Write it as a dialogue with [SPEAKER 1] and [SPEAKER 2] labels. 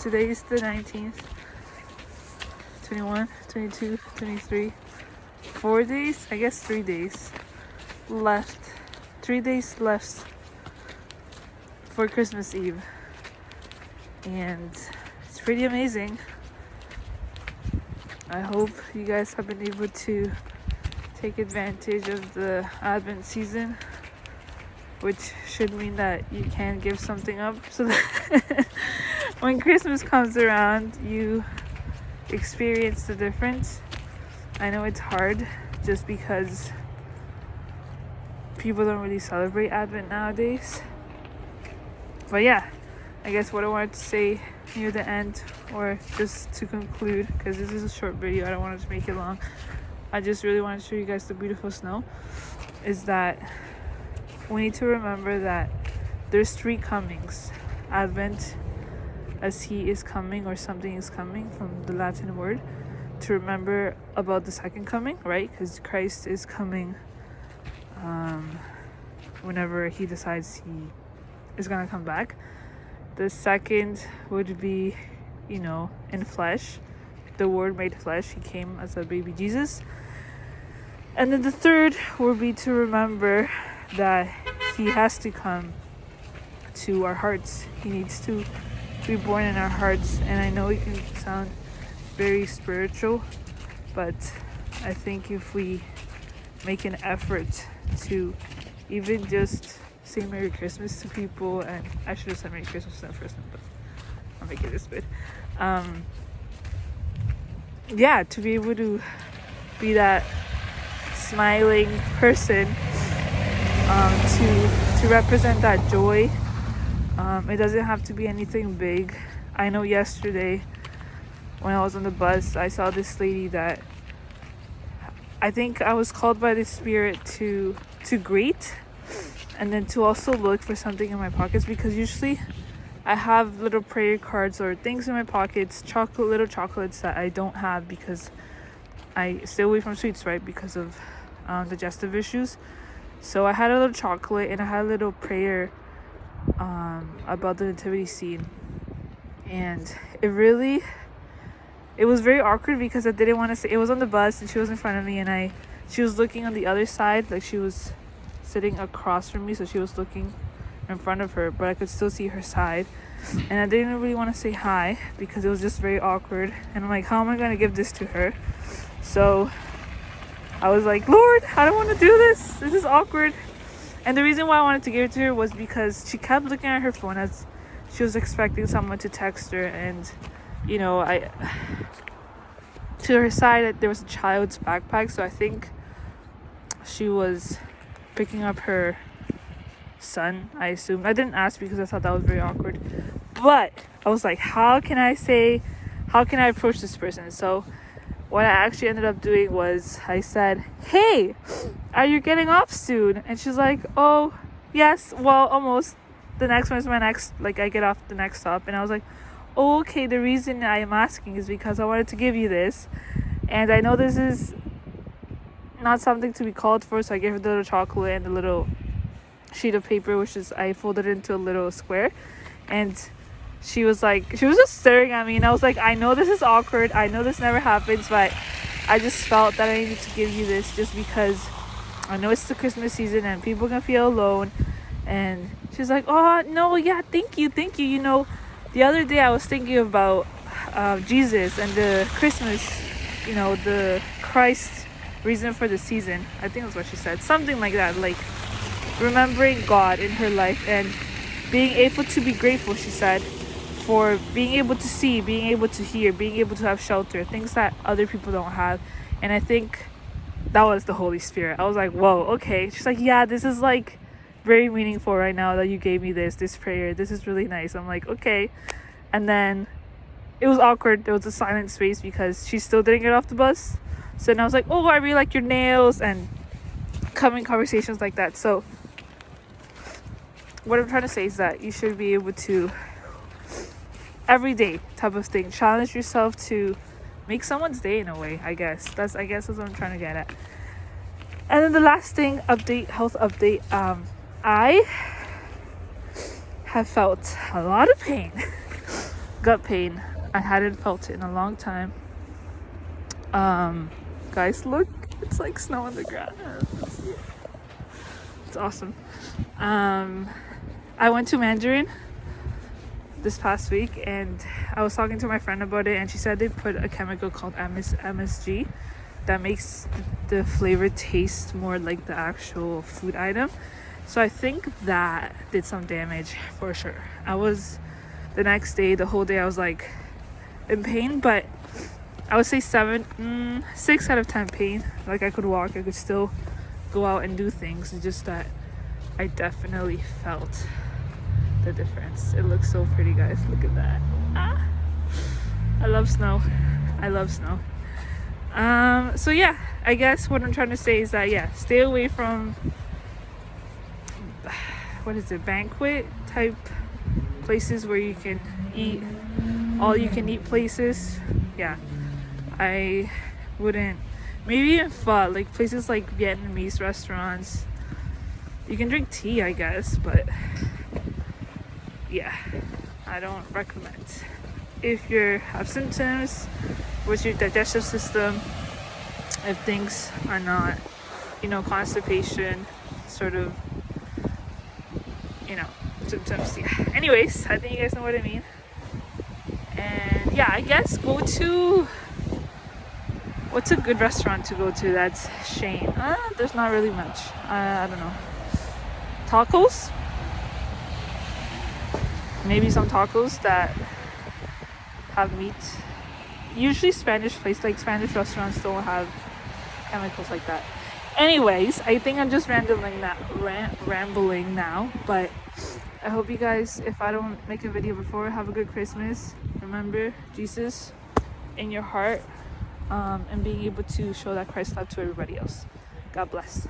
[SPEAKER 1] Today is the 19th, 21, 22, 23, 4 days, I guess 3 days left. 3 days left for Christmas Eve. And it's pretty amazing. I hope you guys have been able to take advantage of the Advent season, which should mean that you can give something up so that when Christmas comes around, you experience the difference. I know it's hard just because people don't really celebrate Advent nowadays. But yeah, I guess what I wanted to say near the end, or just to conclude, because this is a short video, I don't want to make it long. I just really want to show you guys the beautiful snow, is that we need to remember that there's 3 comings. Advent, as he is coming, or something is coming from the Latin word, to remember about the second coming, right? Because Christ is coming whenever he decides he is going to come back. The second would be, in flesh. The word made flesh. He came as a baby Jesus. And then the third would be to remember that he has to come to our hearts. He needs to be born in our hearts. And I know it can sound very spiritual, but I think if we make an effort to even just say Merry Christmas to people, and I should have said Merry Christmas to that person, but I'll make it this bit. To be able to be that smiling person, to represent that joy. It doesn't have to be anything big. I know yesterday when I was on the bus, I saw this lady that I think I was called by the Spirit to greet, and then to also look for something in my pockets, because usually I have little prayer cards or things in my pockets, little chocolates that I don't have because I stay away from sweets, right, because of digestive issues. So I had a little chocolate and I had a little prayer about the nativity scene, and it was very awkward because I didn't want to say. It was on the bus and she was in front of me, and she was looking on the other side, like she was sitting across from me, so she was looking in front of her, but I could still see her side, and I didn't really want to say hi because it was just very awkward. And I'm like, how am I going to give this to her? So I was like, Lord, I don't want to do this is awkward. And the reason why I wanted to give it to her was because she kept looking at her phone as she was expecting someone to text her, and to her side there was a child's backpack, so I think she was picking up her son, I assume. I didn't ask because I thought that was very awkward, but I was like, how can I approach this person? So what I actually ended up doing was I said, hey, are you getting off soon? And she's like, oh yes, well, almost. The next one is I get off the next stop. And I was like, oh, okay, the reason I am asking is because I wanted to give you this, and I know this is not something to be called for, so I gave her the little chocolate and the little sheet of paper, which is I folded into a little square. And she was just staring at me, and I was like, I know this is awkward, I know this never happens, but I just felt that I needed to give you this just because I know it's the Christmas season and people can feel alone. And she's like, oh no, yeah, thank you. The other day I was thinking about Jesus and the Christmas, the Christ reason for the season. I think that's what she said, something like that, like remembering God in her life and being able to be grateful, she said, for being able to see, being able to hear, being able to have shelter, things that other people don't have. And I think that was the Holy Spirit. I was like, whoa, okay. She's like, yeah, this is like very meaningful right now that you gave me this prayer. This is really nice. I'm like, okay. And then it was awkward. There was a silent space because she still didn't get off the bus. So then I was like, oh, I really like your nails, and coming conversations like that. So what I'm trying to say is that you should be able to, everyday type of thing, challenge yourself to make someone's day in a way. I guess that's what I'm trying to get at. And then the last thing, health update. I have felt a lot of pain gut pain. I hadn't felt it in a long time. Guys, look, it's like snow on the ground. It's awesome. I went to Mandarin this past week, and I was talking to my friend about it, and she said they put a chemical called MSG that makes the flavor taste more like the actual food item. So I think that did some damage for sure. The next day, the whole day, I was like in pain, but I would say 6 out of 10 pain. Like I could walk, I could still go out and do things. It's just that I definitely felt the difference. It looks so pretty, guys. Look at that. I love snow. So yeah, I guess what I'm trying to say is that stay away from banquet type places where you can eat, all you can eat places. I wouldn't. Maybe even pho, like places like Vietnamese restaurants. You can drink tea, I guess, but I don't recommend. If you have symptoms with your digestive system, if things are not, constipation, sort of, symptoms. Anyways, I think you guys know what I mean. And I guess what's a good restaurant to go to that's Shane? There's not really much. I don't know. Tacos? Maybe some tacos that have meat. Usually Spanish restaurants don't have chemicals like that. Anyways, I think I'm just rambling now, but I hope you guys, if I don't make a video before, have a good Christmas. Remember Jesus in your heart, and being able to show that Christ love to everybody else. God bless.